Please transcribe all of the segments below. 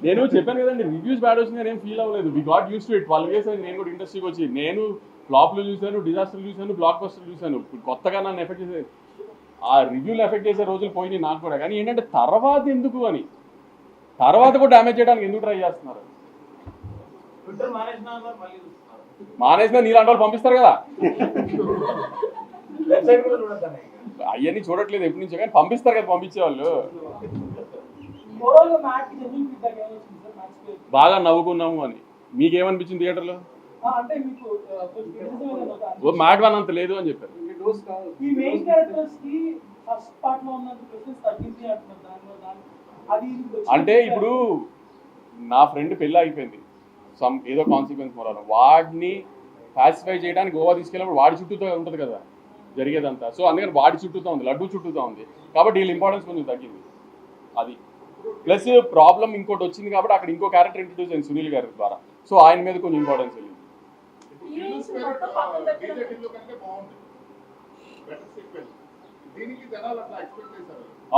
నేను చెప్పాను కదండి, రివ్యూస్ బ్యాడ్ వచ్చింది నేను ఏం ఫీల్ అవ్వలేదు. We got use to it. 12 years నేను కూడా ఇండస్ట్రీకి వచ్చి నేను ఫ్లాప్లు చూశాను, డిజాస్టర్లు చూశాను, బ్లాక్ బస్టర్లు చూశాను. కొత్తగా నన్ను ఎఫెక్ట్ చేసే ఆ రివ్యూలు ఎఫెక్ట్ చేసే రోజులు పోయినాయి నాకు కూడా. కానీ ఏంటంటే తర్వాత ఎందుకు అని, తర్వాత కూడా డ్యామేజ్ చేయడానికి ఎందుకు ట్రై చేస్తున్నారు? మానేసిన నీలాంటి వాళ్ళు పంపిస్తారు కదా, అవన్నీ చూడట్లేదు ఎప్పటి నుంచో, కానీ పంపిస్తారు కదా పంపించే వాళ్ళు. బాగా నవ్వుకున్నాము అని మీకేమనిపించింది థియేటర్లో? మ్యాట్ వన్ అంత లేదు అని చెప్పారు. అంటే ఇప్పుడు నా ఫ్రెండ్ పెళ్ళి అయిపోయింది, సమ్ ఏదో కాన్సిక్వెన్స్ మూలాన వాడిని పాసిఫై చేయడానికి గోవా తీసుకెళ్ళినప్పుడు వాడి చుట్టూతో ఉంటుంది కదా జరిగేదంతా. సో అందుకని వాడి చుట్టూతో ఉంది, లడ్డూ చుట్టూతో ఉంది, కాబట్టి వీళ్ళ ఇంపార్టెన్స్ కొంచెం తగ్గింది. అది ప్లస్ ప్రాబ్లం ఇంకోటి వచ్చింది కాబట్టి అక్కడ ఇంకో క్యారెక్టర్ ఇంట్రడ్యూస్ అయింది సునీల్ గారి ద్వారా. సో ఆయన మీద కొంచెం ఇంపార్టెన్స్ వెళ్ళింది.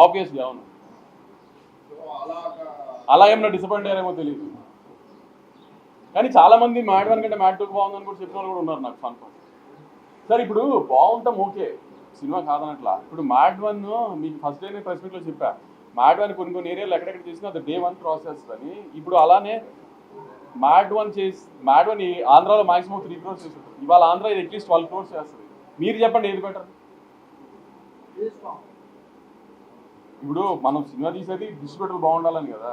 ఆబ్వియస్లీ అవును, అలా ఏమన్నా డిసప్పాయింట్ అయ్యారేమో తెలియదు. కానీ చాలా మంది మ్యాట్ వన్ కంటే మ్యాట్ 2 బాగుందని కూడా చెప్పిన వాళ్ళు కూడా ఉన్నారు నాకు ఫన్. సార్ ఇప్పుడు బాగుంటాం ఓకే, సినిమా కాదనట్లా. ఇప్పుడు మ్యాట్ వన్ మీకు ఫస్ట్ డే నేను ప్రెస్ మీట్లో చెప్పా, మ్యాట్ వన్ కొన్ని ఏరియాలో ఎక్కడెక్కడ చేసినా అది day 1 ప్రాసెస్ అని. ఇప్పుడు అలానే మ్యాట్ వన్ ఆంధ్రాలో మాక్సిమం 3 crores చేస్తుంది. ఇవాళ ఆంధ్ర ఇది అట్లీస్ట్ 12 crores చేస్తుంది. మీరు చెప్పండి ఏది బెటర్? ఇప్పుడు మనం సినిమా తీసేది డిస్ట్రిబ్యూటర్ బాగుండాలని కదా,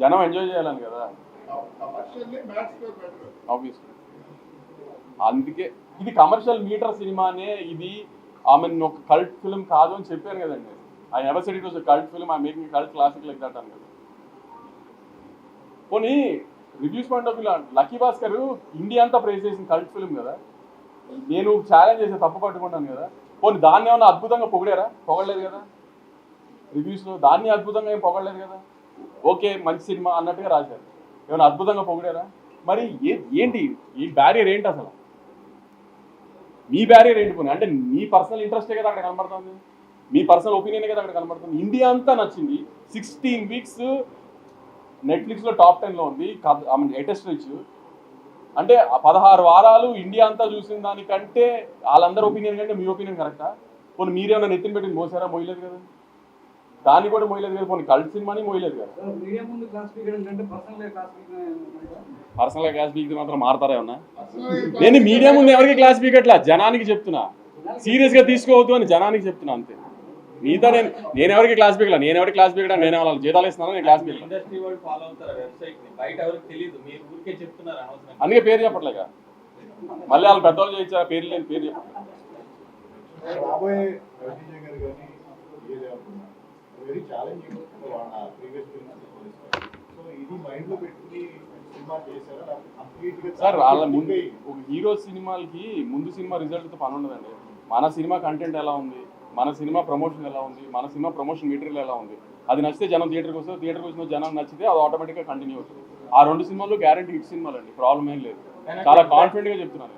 జనం ఎంజాయ్ చేయాలని కదా, ఆబ్వియస్లీ. అందుకే ఇది కమర్షియల్ మీటర్ సినిమానే, ఇది ఆమె ఒక కల్ట్ ఫిల్మ్ కాదు అని చెప్పాను కదండి. I never said it was a cult film, I making cult classic like that అని కదా. పోనీ reviews point of view lucky Bhaskar India అంతా ప్రైజ్ చేసిన కల్ట్ ఫిల్మ్ కదా, నేను ఛాలెంజ్ చేసే తప్పు పట్టుకుంటాను కదా. పోనీ దాన్ని ఏమన్నా అద్భుతంగా పొగిడారా? పొగడలేదు కదా. రివ్యూస్లో దాన్ని అద్భుతంగా ఏం పొగడలేదు కదా. ఓకే మంచి సినిమా అన్నట్టుగా రాశారు, ఏమైనా అద్భుతంగా పొగిడారా? మరి ఏంటి ఈ బ్యారియర్ ఏంటి అసలు? మీ బ్యారియర్ ఏంటి? పోనీ అంటే మీ పర్సనల్ ఇంట్రెస్టే కదా అక్కడ కనబడుతుంది, మీ పర్సనల్ ఒపీనియనే కదా అక్కడ కనబడుతుంది. ఇండియా అంతా నచ్చింది, 16 weeks నెట్ఫ్లిక్స్లో టాప్ 10లో ఉంది, లేటెస్ట్ రీచ్. అంటే 16 వారాలు ఇండియా అంతా చూసిన దానికంటే వాళ్ళందరి ఒపీనియన్ కంటే మీ ఒపీనియన్ కరెక్టా? పోనీ మీరేమైనా నెత్తిన పెట్టి మోసారా? మోయలేదు కదా, దాన్ని కూడా మోయలేదు కదా. పోనీ కల్ట్ సినిమాని మోయలేదు కదా. పర్సనల్గా క్లాస్ పీక్ మాత్రం మారతారా ఏమన్నా? నేను మీడియా ముందు ఎవరికి క్లాస్ పీకట్లా, జనానికి చెప్తున్నా, సీరియస్గా తీసుకోవద్దు అని జనానికి చెప్తున్నా అంతే. మిగతా నేను ఎవరికి క్లాస్ పీకలా, నేను ఎవరికి క్లాస్ పీకడా, నేను వాళ్ళకి జీతాలు ఇస్తున్నాను, నేను క్లాస్ పీకలా. అందుకే పేరు చెప్పట్లేక మళ్ళీ వాళ్ళు పెద్దవాళ్ళు చేయించారా, పేరు లేని పేరు చెప్పట్లేదు. సార్ వాళ్ళ ముందు ఒక హీరో సినిమాలకి ముందు సినిమా రిజల్ట్తో పని ఉండదండి. మన సినిమా కంటెంట్ ఎలా ఉంది, మన సినిమా ప్రమోషన్ ఎలా ఉంది, మన సినిమా ప్రమోషన్ మెటీరియల్ ఎలా ఉంది, అది నచ్చితే జనం థియేటర్కి వస్తుంది, థియేటర్కి వచ్చిన జనం నచ్చితే అది ఆటోమేటిక్గా కంటిన్యూ అవుతుంది. ఆ 2 సినిమాలు గ్యారంటీ హిట్ సినిమాలు అండి, ప్రాబ్లం ఏం లేదు. చాలా కాన్ఫిడెంట్గా చెప్తున్నాను.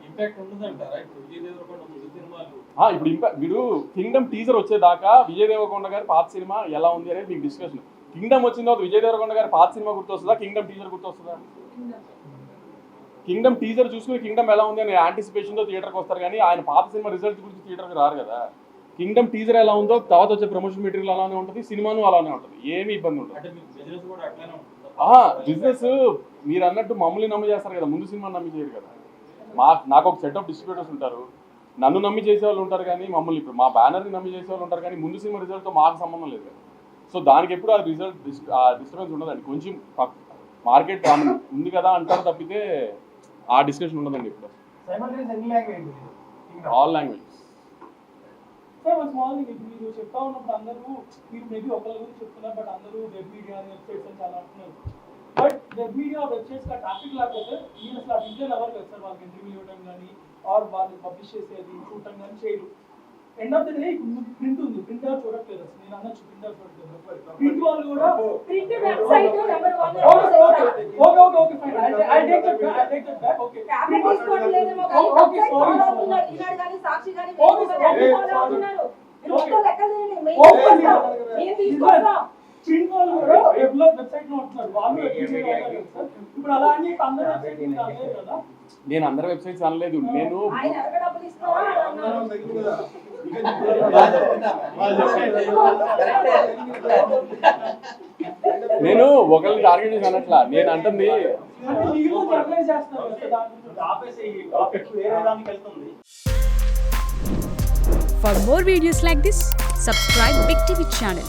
ఇప్పుడు వీడు కింగ్డమ్ టీజర్ వచ్చేదాకా విజయ్ దేవరకొండ గారి పాత సినిమా ఎలా ఉంది అనేది మీకు డిస్కషన్. కింగ్డమ్ వచ్చిన తర్వాత విజయ్ దేవరకొండ గారి పాత సినిమా గుర్తొస్తుందా, కింగ్డమ్ టీజర్ గుర్తొస్తుందా? కింగ్డమ్ టీజర్ చూసుకుని కింగ్డమ్ ఎలా ఉంది అని యాంటిసిపేషన్తో థియేటర్కి వస్తారు, కానీ ఆయన పాత సినిమా రిజల్ట్ గురించి థియేటర్కి రారు కదా. కింగ్డమ్ టీజర్ ఎలా ఉందో తర్వాత వచ్చే ప్రమోషన్ మెటీరియల్ అలానే ఉంటుంది, సినిమాను అలానే ఉంటుంది, ఏమీ ఇబ్బంది ఉంటుంది. బిజినెస్ మీరు అన్నట్టు మమ్మల్ని నమ్మి చేస్తారు కదా, ముందు సినిమా నమ్మి చేయరు కదా. నాకు ఒక సెట్ ఆఫ్ డిస్ట్రిబ్యూటర్స్ ఉంటారు, నన్ను నమ్మి చేసే వాళ్ళు ఉంటారు, కానీ మమ్మల్ని ఇప్పుడు మా బ్యానర్ని నమ్మి చేసే వాళ్ళు ఉంటారు, కానీ ముందు సినిమా రిజల్ట్తో మాకు సంబంధం లేదు. సో దానికి ఎప్పుడు ఆ రిజల్ట్ డిస్టర్బెన్స్ ఉండదండి. కొంచెం మార్కెట్ ఉంది కదా అంటారు తప్పితే ఆ డిస్కషన్ ఉండదండి ఇప్పుడు. All languages. మీరు చెప్తా ఉన్నప్పుడు అందరూ మీరు మేబీ ఒకళ్ళ గురించి చెప్తున్నారు, బట్ అందరూ వెబ్ మీడియా వెబ్సైట్స్ అని చాలా అంటున్నారు. But web media websites traffic లేకపోతే మీరు అసలు ఆ డిజిటల్ ఎవరు లేదు సార్, వాళ్ళకి ఇంటర్వ్యూ ఇవ్వడం కానీ ఆర్ వాళ్ళు పబ్లిష్ చేసేది చూడటం కానీ చేయరు. End of the day print ఉంది, ప్రింట్ ఎవరు చూడట్లేదు. అసలు నేను అనొచ్చు ప్రింట్ ఎవరు చూడట్లేదు, ప్రింట్ వాళ్ళు కూడా print website number 1 okay fine, I take that back. Okay print తీసుకోవట్లేదేమో కానీ వెబ్సైట్ ఫాలో అవుతున్నారు, ఈనాడు కానీ సాక్షి కానీ ఫాలో అవుతున్నారు. మీరు ఒక్క లెక్కలేని మెయిన్ నేను తీసుకుంటా ప్రింట్ వాళ్ళు కూడా వెబ్ లో వెబ్సైట్ వెబ్సైట్ లో ఉంటున్నారు, వాళ్ళు వెబ్సైట్ అవుతారు కదా సార్. ఇప్పుడు అలా అని చెప్పి అందరూ వెబ్సైట్ మీద అనలేదు కదా. నేను అందరి వెబ్సైట్స్ అనలేదు. నేను నేను ఒకరిని టార్గెట్ చేసి అనట్లా. నేను అంటుంది అంటే మీరు జర్నలైజ్ చేస్తున్నారు కదా, దాని గురించి ఆపేసి ఈ టాపిక్ వేరే దానికి వెళ్తుంది. For more videos like this, subscribe Big TV channel.